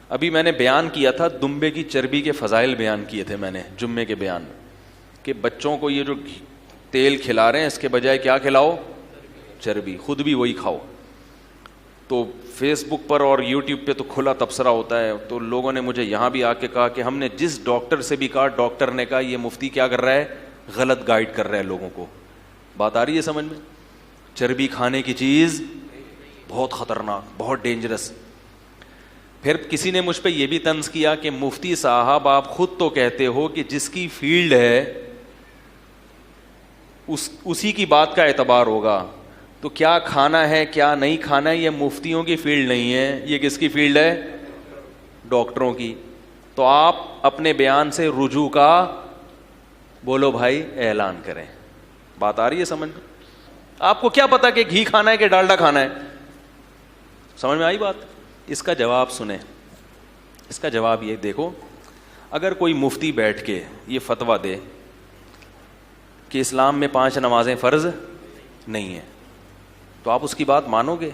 ابھی میں نے بیان کیا تھا دمبے کی چربی کے فضائل بیان کیے تھے میں نے جمعے کے بیان میں, کہ بچوں کو یہ جو تیل کھلا رہے ہیں اس کے بجائے کیا کھلاؤ, چربی, خود بھی وہی کھاؤ. تو فیس بک پر اور یوٹیوب پہ تو کھلا تبصرہ ہوتا ہے, تو لوگوں نے مجھے یہاں بھی آ کے کہا کہ ہم نے جس ڈاکٹر سے بھی کہا, ڈاکٹر نے کہا یہ مفتی کیا کر رہا ہے, غلط گائیڈ کر رہا ہے لوگوں کو. بات آ رہی ہے سمجھ میں؟ چربی کھانے کی چیز بہت خطرناک, بہت ڈینجرس. پھر کسی نے مجھ پہ یہ بھی طنز کیا کہ مفتی صاحب آپ خود تو کہتے ہو کہ جس کی فیلڈ ہے اسی کی بات کا اعتبار ہوگا, تو کیا کھانا ہے کیا نہیں کھانا ہے یہ مفتیوں کی فیلڈ نہیں ہے, یہ کس کی فیلڈ ہے, ڈاکٹروں کی. تو آپ اپنے بیان سے رجوع کا بولو بھائی اعلان کریں. بات آ رہی ہے سمجھ میں؟ آپ کو کیا پتا کہ گھی کھانا ہے کہ ڈالڈا کھانا ہے؟ سمجھ میں آئی بات؟ اس کا جواب سنیں. اس کا جواب یہ دیکھو, اگر کوئی مفتی بیٹھ کے یہ فتویٰ دے کہ اسلام میں 5 نمازیں فرض نہیں ہیں, تو آپ اس کی بات مانو گے؟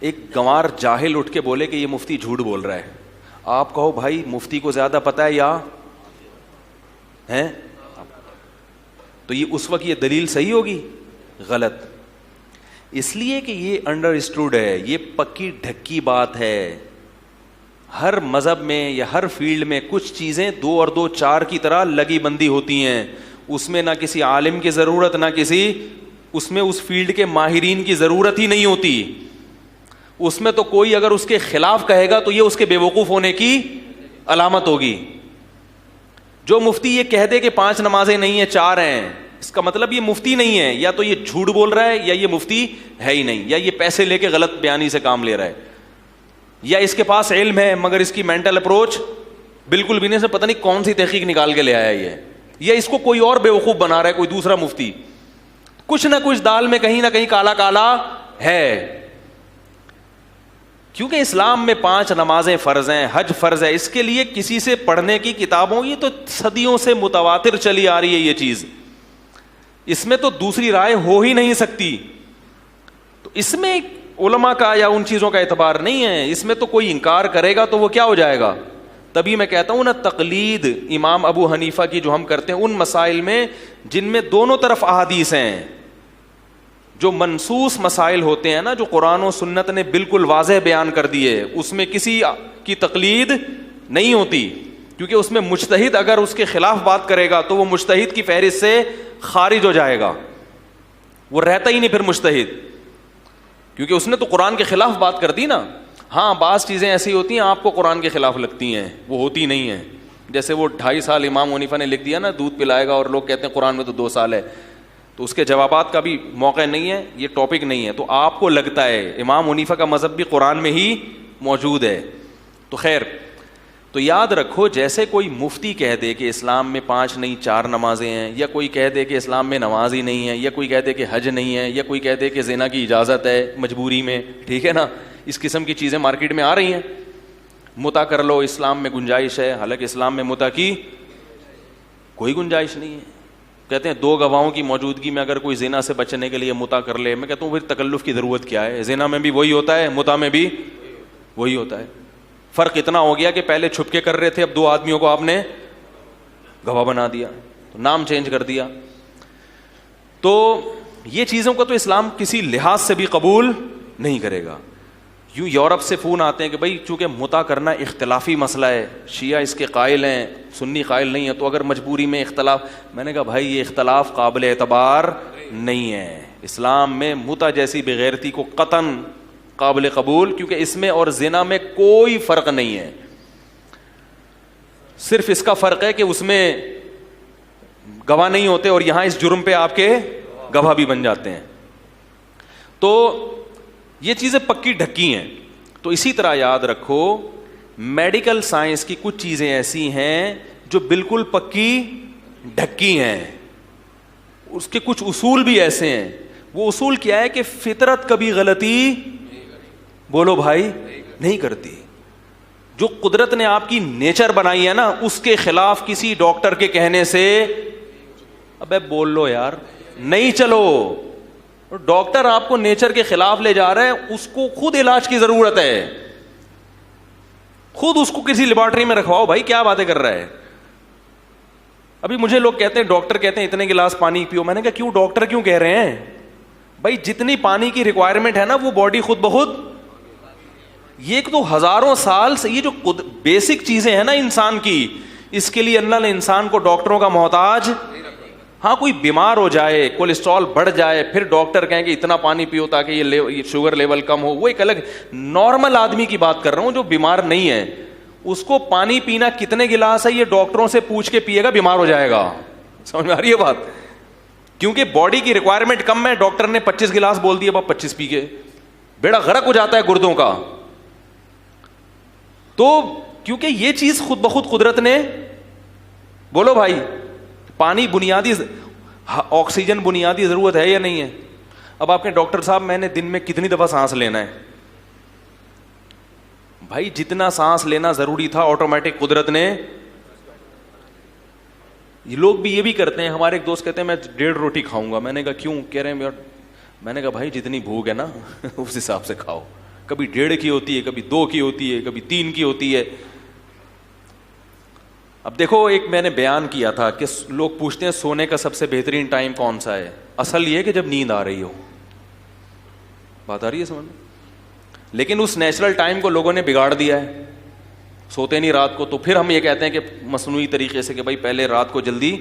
ایک گنوار جاہل اٹھ کے بولے کہ یہ مفتی جھوٹ بول رہا ہے, آپ کہو بھائی مفتی کو زیادہ پتہ ہے یا ہیں؟ تو یہ اس وقت یہ دلیل صحیح ہوگی؟ غلط. اس لیے کہ یہ انڈر اسٹوڈ ہے, یہ پکی ڈھکی بات ہے. ہر مذہب میں یا ہر فیلڈ میں کچھ چیزیں 2 اور 2 4 کی طرح لگی بندی ہوتی ہیں. اس میں نہ کسی عالم کی ضرورت, نہ کسی اس میں اس فیلڈ کے ماہرین کی ضرورت ہی نہیں ہوتی. اس میں تو کوئی اگر اس کے خلاف کہے گا تو یہ اس کے بے وقوف ہونے کی علامت ہوگی. جو مفتی یہ کہہ دے کہ 5 نمازیں نہیں ہیں 4 ہیں, اس کا مطلب یہ مفتی نہیں ہے, یا تو یہ جھوٹ بول رہا ہے یا یہ مفتی ہے ہی نہیں, یا یہ پیسے لے کے غلط بیانی سے کام لے رہا ہے, یا اس کے پاس علم ہے مگر اس کی مینٹل اپروچ بالکل بھی نہیں, سے پتہ نہیں کون سی تحقیق نکال کے لے آیا یہ, یا اس کو کوئی اور بیوقوف بنا رہا ہے, کوئی دوسرا مفتی. کچھ نہ کچھ دال میں کہیں نہ کہیں کالا کالا ہے. کیونکہ اسلام میں 5 نمازیں فرض ہیں, حج فرض ہے. اس کے لیے کسی سے پڑھنے کی کتابوں کی تو صدیوں سے متواتر چلی آ رہی ہے یہ چیز, اس میں تو دوسری رائے ہو ہی نہیں سکتی. تو اس میں علماء کا یا ان چیزوں کا اعتبار نہیں ہے. اس میں تو کوئی انکار کرے گا تو وہ کیا ہو جائے گا. تبھی میں کہتا ہوں نا, تقلید امام ابو حنیفہ کی جو ہم کرتے ہیں ان مسائل میں جن میں دونوں طرف احادیث ہیں, جو منصوص مسائل ہوتے ہیں نا, جو قرآن و سنت نے بالکل واضح بیان کر دیے, اس میں کسی کی تقلید نہیں ہوتی. کیونکہ اس میں مجتہد اگر اس کے خلاف بات کرے گا تو وہ مجتہد کی فہرست سے خارج ہو جائے گا, وہ رہتا ہی نہیں پھر مجتہد, کیونکہ اس نے تو قرآن کے خلاف بات کر دی نا. ہاں بعض چیزیں ایسی ہوتی ہیں آپ کو قرآن کے خلاف لگتی ہیں, وہ ہوتی نہیں ہیں. جیسے وہ 2.5 سال امام حنیفہ نے لکھ دیا نا دودھ پلائے گا, اور لوگ کہتے ہیں قرآن میں تو 2 سال ہے, تو اس کے جوابات کا بھی موقع نہیں ہے, یہ ٹاپک نہیں ہے. تو آپ کو لگتا ہے امام حنیفہ کا مذہب بھی قرآن میں ہی موجود ہے. تو خیر, تو یاد رکھو, جیسے کوئی مفتی کہہ دے کہ اسلام میں 5 نہیں 4 نمازیں ہیں, یا کوئی کہہ دے کہ اسلام میں نماز ہی نہیں ہے, یا کوئی کہہ دے کہ حج نہیں ہے, یا کوئی کہہ دے کہ زنا کی اجازت ہے مجبوری میں, ٹھیک ہے نا, اس قسم کی چیزیں مارکیٹ میں آ رہی ہیں. متع کر لو, اسلام میں گنجائش ہے, حالانکہ اسلام میں متع کی کوئی گنجائش نہیں ہے. کہتے ہیں 2 گواہوں کی موجودگی میں اگر کوئی زنا سے بچنے کے لیے متع کر لے, میں کہتا ہوں پھر تکلف کی ضرورت کیا ہے؟ زنا میں بھی وہی ہوتا ہے, متع میں بھی وہی ہوتا ہے. فرق اتنا ہو گیا کہ پہلے چھپ کے کر رہے تھے, اب 2 آدمیوں کو آپ نے گواہ بنا دیا, تو نام چینج کر دیا. تو یہ چیزوں کو تو اسلام کسی لحاظ سے بھی قبول نہیں کرے گا. یوں یورپ سے فون آتے ہیں کہ بھائی چونکہ متع کرنا اختلافی مسئلہ ہے, شیعہ اس کے قائل ہیں, سنی قائل نہیں ہے, تو اگر مجبوری میں اختلاف, میں نے کہا بھائی یہ اختلاف قابل اعتبار نہیں ہے. اسلام میں متع جیسی بغیرتی کو قطعاً قابل قبول, کیونکہ اس میں اور زنا میں کوئی فرق نہیں ہے. صرف اس کا فرق ہے کہ اس میں گواہ نہیں ہوتے, اور یہاں اس جرم پہ آپ کے گواہ بھی بن جاتے ہیں. تو یہ چیزیں پکی ڈھکی ہیں. تو اسی طرح یاد رکھو, میڈیکل سائنس کی کچھ چیزیں ایسی ہیں جو بالکل پکی ڈھکی ہیں, اس کے کچھ اصول بھی ایسے ہیں. وہ اصول کیا ہے کہ فطرت کبھی غلطی, بولو بھائی, نہیں کرتی. جو قدرت نے آپ کی نیچر بنائی ہے نا, اس کے خلاف کسی ڈاکٹر کے کہنے سے, ابے بول لو یار, نہیں چلو. ڈاکٹر آپ کو نیچر کے خلاف لے جا رہا ہے, اس کو خود علاج کی ضرورت ہے. خود اس کو کسی لیبارٹری میں رکھواؤ بھائی, کیا باتیں کر رہا ہے. ابھی مجھے لوگ کہتے ہیں, ڈاکٹر کہتے ہیں اتنے گلاس پانی پیو. میں نے کہا کیوں ڈاکٹر کیوں کہہ رہے ہیں بھائی؟ جتنی پانی کی ریکوائرمنٹ ہے نا وہ باڈی خود بخود, یہ تو ہزاروں سال سے یہ جو بیسک چیزیں ہیں نا انسان کی, اس کے لیے اللہ نے انسان کو ڈاکٹروں کا محتاج. ہاں کوئی بیمار ہو جائے, کولیسٹرول بڑھ جائے, پھر ڈاکٹر کہیں کہ اتنا پانی پیو تاکہ یہ شوگر لیول کم ہو, وہ ایک الگ. نارمل آدمی کی بات کر رہا ہوں جو بیمار نہیں ہے, اس کو پانی پینا کتنے گلاس ہے یہ ڈاکٹروں سے پوچھ کے پیے گا, بیمار ہو جائے گا. سمجھ میں آ رہی ہے بات؟ کیونکہ باڈی کی ریکوائرمنٹ کم ہے, ڈاکٹر نے 25 گلاس بول دیا, 25 پی کے بیڑا غرق ہو جاتا ہے گردوں کا. تو کیونکہ یہ چیز خود بخود قدرت نے, بولو بھائی, پانی بنیادی, آکسیجن بنیادی ضرورت ہے یا نہیں ہے؟ اب آپ کے ڈاکٹر صاحب میں نے دن میں کتنی دفعہ سانس لینا ہے؟ بھائی جتنا سانس لینا ضروری تھا آٹومیٹک قدرت نے. یہ لوگ بھی یہ بھی کرتے ہیں. ہمارے ایک دوست کہتے ہیں میں 1.5 روٹی کھاؤں گا. میں نے کہا کیوں؟ کہہ رہے ہیں میں نے کہا بھائی جتنی بھوک ہے نا اس حساب سے کھاؤ. کبھی 1.5 کی ہوتی ہے, کبھی 2 کی ہوتی ہے, کبھی 3 کی ہوتی ہے. اب دیکھو, ایک میں نے بیان کیا تھا کہ لوگ پوچھتے ہیں سونے کا سب سے بہترین ٹائم کون سا ہے. اصل یہ کہ جب نیند آ رہی ہو. بات آ رہی ہے سمجھ میں؟ لیکن اس نیچرل ٹائم کو لوگوں نے بگاڑ دیا ہے, سوتے نہیں رات کو. تو پھر ہم یہ کہتے ہیں کہ مصنوعی طریقے سے کہ بھائی پہلے رات کو جلدی,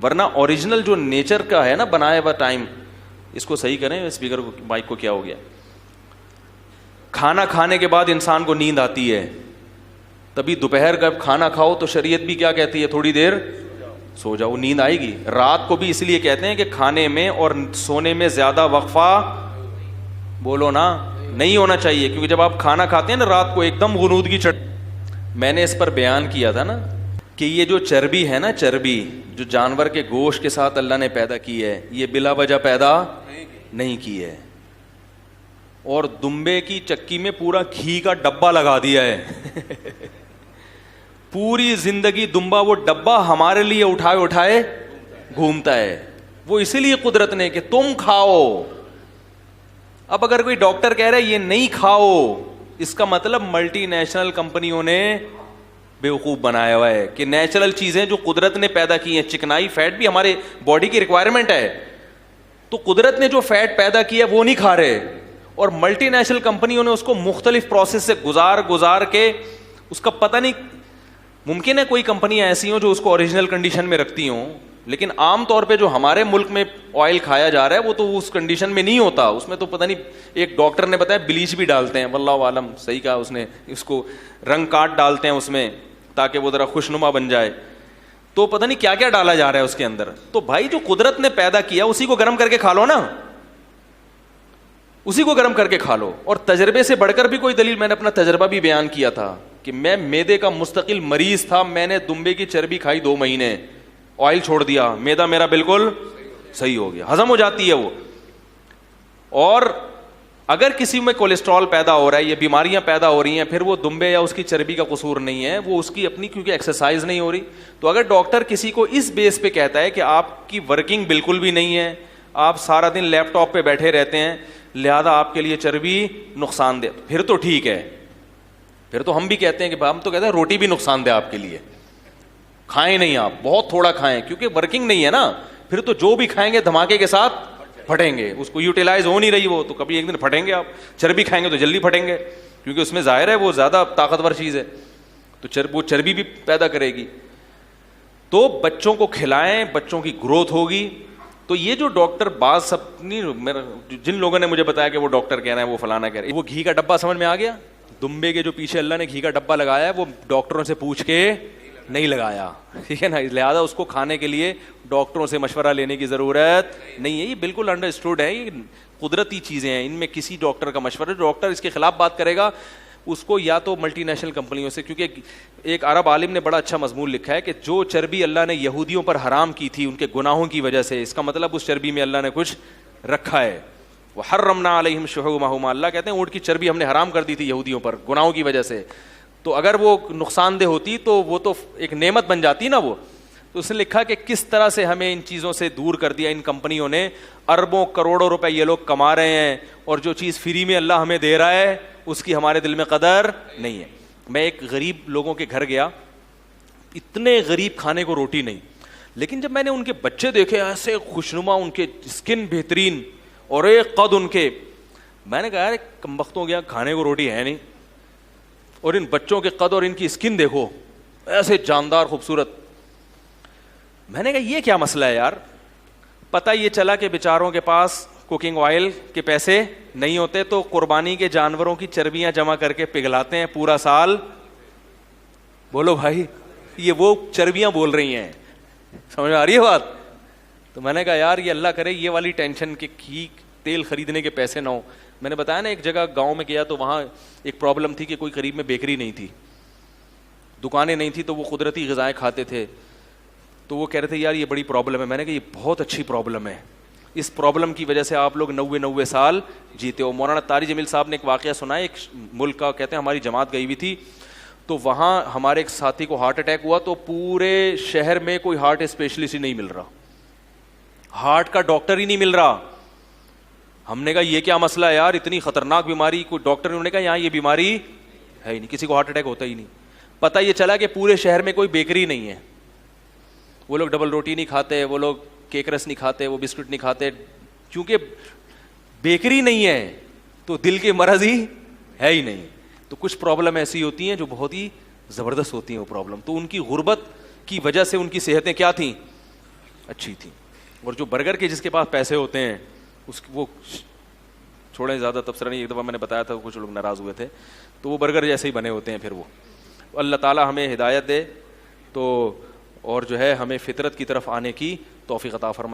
ورنہ اوریجنل جو نیچر کا ہے نا بنایا ہوا ٹائم, اس کو صحیح کریں. اسپیکر کو, مائک کو کیا ہو گیا؟ کھانا کھانے کے بعد انسان کو نیند آتی ہے, تبھی دوپہر کا کھانا کھاؤ تو شریعت بھی کیا کہتی ہے؟ تھوڑی دیر سو جاؤ, نیند آئے گی. رات کو بھی اس لیے کہتے ہیں کہ کھانے میں اور سونے میں زیادہ وقفہ, بولو نا, نہیں ہونا چاہیے. کیونکہ جب آپ کھانا کھاتے ہیں نا رات کو ایک دم غنودگی میں نے اس پر بیان کیا تھا نا کہ یہ جو چربی ہے نا, چربی جو جانور کے گوشت کے ساتھ اللہ نے پیدا کی ہے, یہ بلا وجہ پیدا نہیں کی ہے. اور دمبے کی چکی میں پورا گھی کا ڈبہ لگا دیا ہے پوری زندگی دمبا وہ ڈبہ ہمارے لیے اٹھائے اٹھائے گھومتا ہے. وہ اسی لیے قدرت نے کہ تم کھاؤ. اب اگر کوئی ڈاکٹر کہہ رہا ہے یہ نہیں کھاؤ, اس کا مطلب ملٹی نیشنل کمپنیوں نے بیوقوف بنایا ہوا ہے کہ نیچرل چیزیں جو قدرت نے پیدا کی ہیں, چکنائی فیٹ بھی ہمارے باڈی کی ریکوائرمنٹ ہے, تو قدرت نے جو فیٹ پیدا کیا وہ نہیں کھا رہے, اور ملٹی نیشنل کمپنیوں نے اس کو مختلف پروسیس سے گزار کے اس کا پتہ نہیں. ممکن ہے کوئی کمپنیاں ایسی ہوں جو اس کو اوریجنل کنڈیشن میں رکھتی ہوں, لیکن عام طور پہ جو ہمارے ملک میں آئل کھایا جا رہا ہے وہ تو اس کنڈیشن میں نہیں ہوتا. اس میں تو پتہ نہیں, ایک ڈاکٹر نے بتایا بلیچ بھی ڈالتے ہیں, واللہ عالم صحیح کہا اس نے, اس کو رنگ کاٹ ڈالتے ہیں اس میں تاکہ وہ ذرا خوشنما بن جائے. تو پتہ نہیں کیا کیا ڈالا جا رہا ہے اس کے اندر. تو بھائی جو قدرت نے پیدا کیا اسی کو گرم کر کے کھا لو نا, اسی کو گرم کر کے کھا لو. اور تجربے سے بڑھ کر بھی کوئی دلیل, میں نے اپنا تجربہ بھی بیان کیا تھا کہ میں معدے کا مستقل مریض تھا, میں نے دمبے کی چربی کھائی 2 مہینے, آئل چھوڑ دیا, معدہ میرا بالکل صحیح ہو گیا, ہضم ہو جاتی ہے وہ. اور اگر کسی میں کولیسٹرول پیدا ہو رہا ہے, یہ بیماریاں پیدا ہو رہی ہیں, پھر وہ دمبے یا اس کی چربی کا قصور نہیں ہے, وہ اس کی اپنی, کیونکہ ایکسرسائز نہیں ہو رہی. تو اگر ڈاکٹر کسی کو اس بیس پہ کہتا ہے کہ آپ کی ورکنگ بالکل بھی نہیں ہے, آپ سارا دن لیپ ٹاپ پہ بیٹھے رہتے ہیں, لہذا آپ کے لیے چربی نقصان دہ, پھر تو ٹھیک ہے. پھر تو ہم بھی کہتے ہیں کہ ہم تو کہتے ہیں روٹی بھی نقصان دہ آپ کے لیے, کھائیں نہیں, آپ بہت تھوڑا کھائیں, کیونکہ ورکنگ نہیں ہے نا. پھر تو جو بھی کھائیں گے دھماکے کے ساتھ پھٹیں گے, اس کو یوٹیلائز ہو نہیں رہی وہ, تو کبھی ایک دن پھٹیں گے. آپ چربی کھائیں گے تو جلدی پھٹیں گے, کیونکہ اس میں ظاہر ہے وہ زیادہ طاقتور چیز ہے, تو وہ چربی بھی پیدا کرے گی. تو بچوں کو کھلائیں, بچوں کی گروتھ ہوگی. تو یہ جو ڈاکٹر بعض سب نہیں, جن لوگوں نے مجھے بتایا کہ وہ ڈاکٹر کہہ رہے ہیں وہ فلانا کہہ رہے ہیں, وہ گھی کا ڈبہ سمجھ میں آ گیا. دمبے کے جو پیچھے اللہ نے گھی کا ڈبہ لگایا ہے وہ ڈاکٹروں سے پوچھ کے نہیں لگایا, ٹھیک ہے نا. لہٰذا اس کو کھانے کے لیے ڈاکٹروں سے مشورہ لینے کی ضرورت نہیں ہے. یہ بالکل انڈرسٹوڈ ہے, یہ قدرتی چیزیں ہیں, ان میں کسی ڈاکٹر کا مشورہ, ڈاکٹر اس کے خلاف بات کرے گا اس کو یا تو ملٹی نیشنل کمپنیوں سے. کیونکہ ایک عرب عالم نے بڑا اچھا مضمون لکھا ہے کہ جو چربی اللہ نے یہودیوں پر حرام کی تھی ان کے گناہوں کی وجہ سے, اس کا مطلب اس چربی میں اللہ نے کچھ رکھا ہے. وحرمنا علیہم شحومہما, اللہ کہتے ہیں اونٹ کی چربی ہم نے حرام کر دی تھی یہودیوں پر گناہوں کی وجہ سے. تو اگر وہ نقصان دہ ہوتی تو وہ تو ایک نعمت بن جاتی نا وہ. تو اس نے لکھا کہ کس طرح سے ہمیں ان چیزوں سے دور کر دیا ان کمپنیوں نے. اربوں کروڑوں روپے یہ لوگ کما رہے ہیں, اور جو چیز فری میں اللہ ہمیں دے رہا ہے اس کی ہمارے دل میں قدر نہیں ہے. میں ایک غریب لوگوں کے گھر گیا, اتنے غریب کھانے کو روٹی نہیں, لیکن جب میں نے ان کے بچے دیکھے ایسے خوشنما, ان کے اسکن بہترین اور ایک قد ان کے, میں نے کہا یار کم بخت ہو گیا, کھانے کو روٹی ہے نہیں, اور ان بچوں کے قد اور ان کی اسکن دیکھو ایسے جاندار خوبصورت. میں نے کہا یہ کیا مسئلہ ہے یار. پتہ یہ چلا کہ بیچاروں کے پاس کوکنگ آئل کے پیسے نہیں ہوتے, تو قربانی کے جانوروں کی چربیاں جمع کر کے پگھلاتے ہیں پورا سال. بولو بھائی, یہ وہ چربیاں بول رہی ہیں, سمجھ میں آ رہی ہے بات؟ تو میں نے کہا یار یہ اللہ کرے یہ والی ٹینشن کہ گھی تیل خریدنے کے پیسے نہ ہو. میں نے بتایا نا ایک جگہ گاؤں میں گیا تو وہاں ایک پرابلم تھی کہ کوئی قریب میں بیکری نہیں تھی, دکانیں نہیں تھی, تو وہ قدرتی غذائیں کھاتے تھے. تو وہ کہہ رہے تھے یار یہ بڑی پرابلم ہے. میں نے کہا یہ بہت اچھی پرابلم ہے, اس پرابلم کی وجہ سے آپ لوگ 90 سال جیتے ہو. مولانا طاری جمیل صاحب نے ایک واقعہ سنا ہے, ایک ملک کا, کہتے ہیں ہماری جماعت گئی ہوئی تھی, تو وہاں ہمارے ایک ساتھی کو ہارٹ اٹیک ہوا, تو پورے شہر میں کوئی ہارٹ اسپیشلسٹ ہی نہیں مل رہا, ہارٹ کا ڈاکٹر ہی نہیں مل رہا. ہم نے کہا یہ کیا مسئلہ ہے یار, اتنی خطرناک بیماری, کوئی ڈاکٹر نے کہا یہاں یہ بیماری ہے ہی نہیں, کسی کو ہارٹ اٹیک ہوتا ہی نہیں. پتہ یہ چلا کہ پورے شہر میں کوئی بیکری نہیں ہے, وہ لوگ ڈبل روٹی نہیں کھاتے, وہ لوگ کیک رس نہیں کھاتے, وہ بسکٹ نہیں کھاتے, کیونکہ بیکری نہیں ہے تو دل کے مرض ہی ہے ہی نہیں. تو کچھ پرابلم ایسی ہوتی ہیں جو بہت ہی زبردست ہوتی ہیں وہ پرابلم, تو ان کی غربت کی وجہ سے ان کی صحتیں کیا تھیں, اچھی تھیں. اور جو برگر کے جس کے پاس پیسے ہوتے ہیں اس وہ چھوڑیں, زیادہ تبصرہ نہیں, ایک دفعہ میں نے بتایا تھا کچھ لوگ ناراض ہوئے تھے, تو وہ برگر جیسے ہی بنے ہوتے ہیں. پھر وہ اللہ تعالیٰ ہمیں ہدایت دے تو, اور جو ہے ہمیں فطرت کی طرف آنے کی توفیق عطا فرمائے.